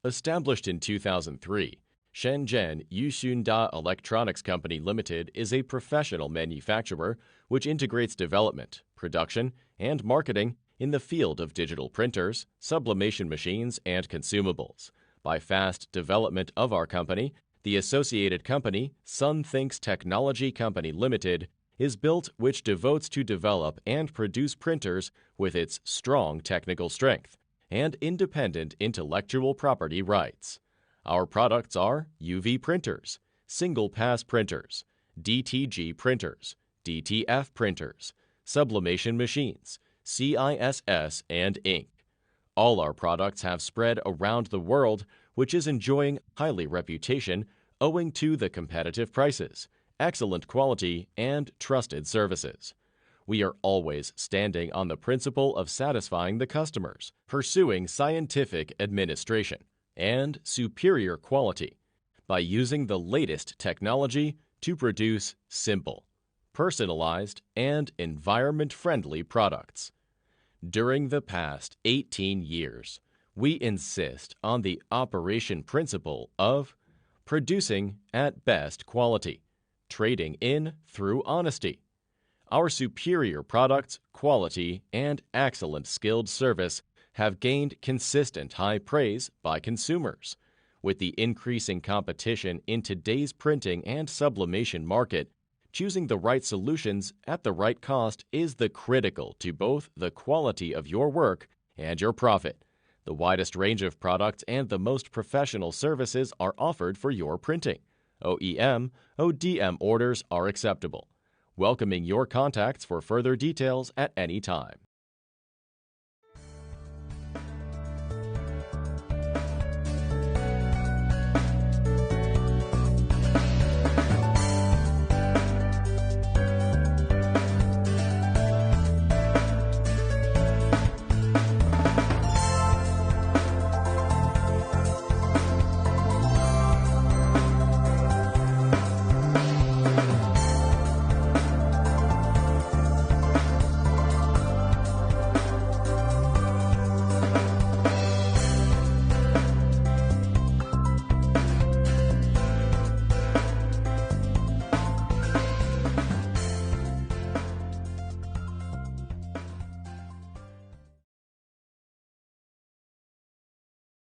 Established in 2003, Shenzhen YUXUNDA Electronics Company Limited is a professional manufacturer which integrates development, production, and marketing in the field of digital printers, sublimation machines, and consumables. By fast development of our company, the associated company, Sunthinks Technology Limited, is built which devotes to develop and produce printers with its strong technical strength and independent intellectual property rights. Our products are UV printers, single-pass printers, DTG printers, DTF printers, sublimation machines, CISS, and ink. All our products have spread around the world, which is enjoying highly reputation owing to the competitive prices, excellent quality, and trusted services. We are always standing on the principle of satisfying the customers, pursuing scientific administration, and superior quality by using the latest technology to produce simple, personalized, and environment-friendly products. During the past 18 years, we insist on the operation principle of producing at best quality, trading in through honesty. Our superior products, quality, and excellent skilled service have gained consistent high praise by consumers. With the increasing competition in today's printing and sublimation market, choosing the right solutions at the right cost is the critical to both the quality of your work and your profit. The widest range of products and the most professional services are offered for your printing. OEM, ODM orders are acceptable. Welcoming your contacts for further details at any time.